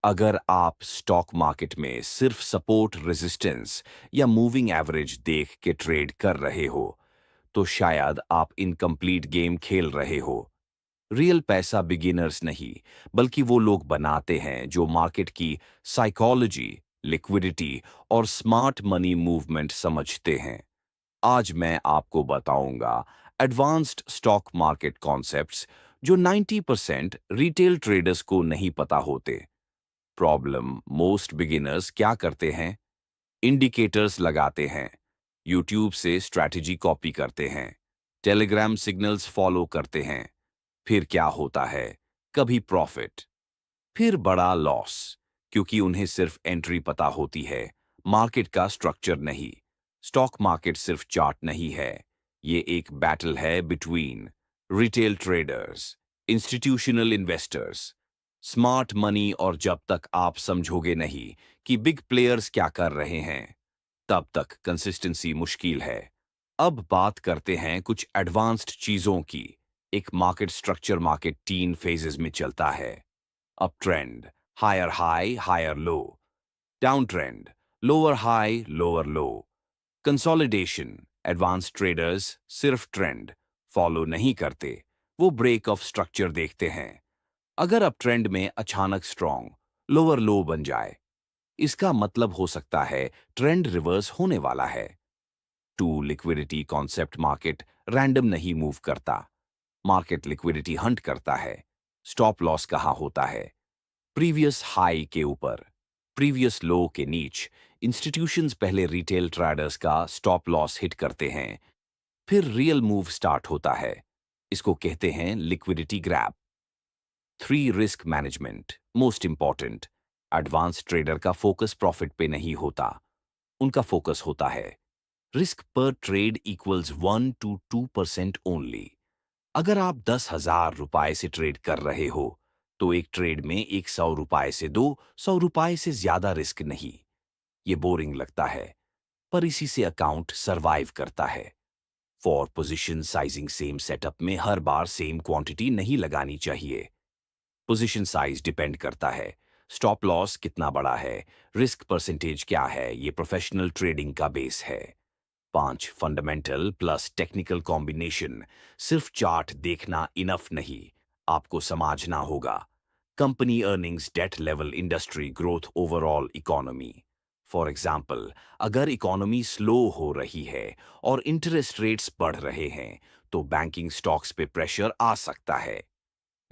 अगर आप stock market में सिर्फ सपोर्ट रेजिस्टेंस या मूविंग एवरेज देख के ट्रेड कर रहे हो, तो शायद आप इनकम्प्लीट गेम खेल रहे हो। रियल पैसा बिगिनर्स नहीं, बल्कि वो लोग बनाते हैं जो मार्केट की साइकोलॉजी, लिक्विडिटी और स्मार्ट मनी मूवमेंट समझते हैं। आज मैं आपको बताऊंगा एडवांस्ड स्टॉक मार्केट कॉन्सेप्ट्स जो 90% रिटेल ट्रेडर्स को नहीं पता होते। प्रॉब्लम, मोस्ट बिगिनर्स क्या करते हैं? इंडिकेटर्स लगाते हैं, यूट्यूब से स्ट्रैटेजी कॉपी करते हैं, टेलीग्राम सिग्नल्स फॉलो करते हैं। फिर क्या होता है? कभी प्रॉफिट, फिर बड़ा लॉस, क्योंकि उन्हें सिर्फ एंट्री पता होती है, मार्केट का स्ट्रक्चर नहीं। स्टॉक मार्केट सिर्फ चार्ट नहीं है, ये एक बैटल है between retail traders, institutional investors, smart money. और जब तक आप समझोगे नहीं कि बिग प्लेयर्स क्या कर रहे हैं, तब तक कंसिस्टेंसी मुश्किल है। अब बात करते हैं कुछ एडवांस्ड चीजों की। एक मार्केट स्ट्रक्चर मार्केट 3 फेजेस में चलता है। Up trend, higher high higher low. Down trend, lower high lower low. Consolidation, advance traders सिर्फ ट्रेंड फॉलो नहीं करते, वो ब्रेक ऑफ स्ट्रक्चर देखते हैं। अगर अप ट्रेंड में अचानक स्ट्रॉन्ग लोअर लो बन जाए, इसका मतलब हो सकता है ट्रेंड रिवर्स होने वाला है। Two liquidity concept, market random नहीं मूव करता, मार्केट लिक्विडिटी हंट करता है। स्टॉप लॉस कहाँ होता है? प्रीवियस हाई के ऊपर, प्रीवियस लो के नीच। इंस्टीट्यूशंस पहले रिटेल ट्रेडर्स का स्टॉप लॉस हिट करते हैं, फिर रियल मूव स्टार्ट होता है। इसको कहते हैं liquidity grab. Three, risk management, most important. Advance trader का फोकस प्रॉफिट पे नहीं होता, उनका फोकस होता है रिस्क पर ट्रेड इक्वल्स 1 to 2% ओनली। अगर आप 10,000 रुपए से ट्रेड कर रहे हो, तो एक ट्रेड में 100 रुपए से 200 रुपए से ज्यादा रिस्क नहीं। ये बोरिंग लगता है, पर इसी से अकाउंट सरवाइव करता है। For position sizing, same setup में हर बार सेम क्वांटिटी नहीं लगानी चाहिए। पोजीशन साइज डिपेंड करता है स्टॉप लॉस कितना बड़ा है, रिस्क परसेंटेज क्या है। ये प्रोफेशनल ट्रेडिंग का बेस है। 5, फंडामेंटल प्लस टेक्निकल कॉम्बिनेशन। सिर्फ चार्ट देखना इनफ नहीं, आपको समझना होगा company earnings, date level, industry growth, overall economy. For example, अगर इकोनॉमी स्लो हो रही है और इंटरेस्ट रेट्स बढ़ रहे हैं, तो बैंकिंग स्टॉक्स पे प्रेशर आ सकता है।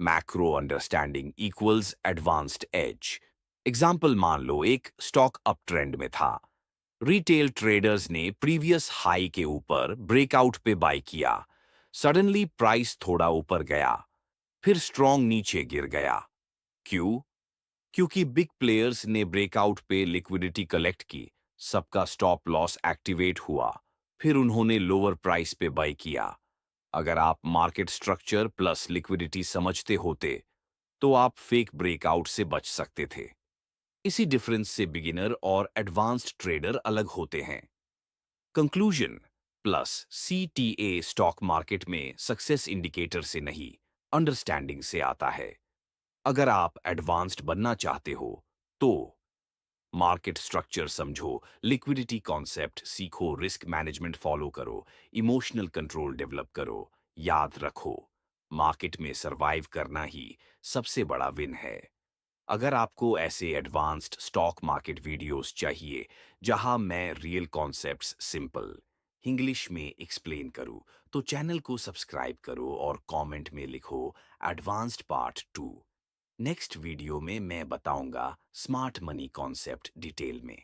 Macro understanding equals advanced edge. Example, मान लो एक स्टॉक अप ट्रेंड में था, रिटेल ट्रेडर्स ने प्रीवियस हाई के ऊपर ब्रेकआउट पे बाय किया। सडनली प्राइस थोड़ा ऊपर गया, फिर स्ट्रॉन्ग नीचे गिर गया। क्यों? क्योंकि बिग प्लेयर्स ने ब्रेकआउट पे लिक्विडिटी कलेक्ट की, सबका स्टॉप लॉस एक्टिवेट हुआ, फिर उन्होंने लोअर प्राइस पे बाय किया। अगर आप मार्केट स्ट्रक्चर प्लस लिक्विडिटी समझते होते, तो आप फेक ब्रेकआउट से बच सकते थे। इसी डिफरेंस से बिगिनर और एडवांस्ड ट्रेडर अलग होते हैं। Conclusion, plus CTA stock market में सक्सेस इंडिकेटर से नहीं, अंडरस्टैंडिंग से आता है। अगर आप एडवांस्ड बनना चाहते हो, तो मार्केट स्ट्रक्चर समझो, लिक्विडिटी कॉन्सेप्ट सीखो, रिस्क मैनेजमेंट फॉलो करो, इमोशनल कंट्रोल डेवलप करो। याद रखो, मार्केट में सरवाइव करना ही सबसे बड़ा विन है। अगर आपको ऐसे एडवांस्ड स्टॉक मार्केट वीडियोस चाहिए जहां मैं रियल कॉन्सेप्ट्स सिंपल इंग्लिश में एक्सप्लेन करूं, तो चैनल को सब्सक्राइब करो और कमेंट में लिखो एडवांस्ड पार्ट 2। नेक्स्ट वीडियो में मैं बताऊंगा स्मार्ट मनी कॉन्सेप्ट डिटेल में।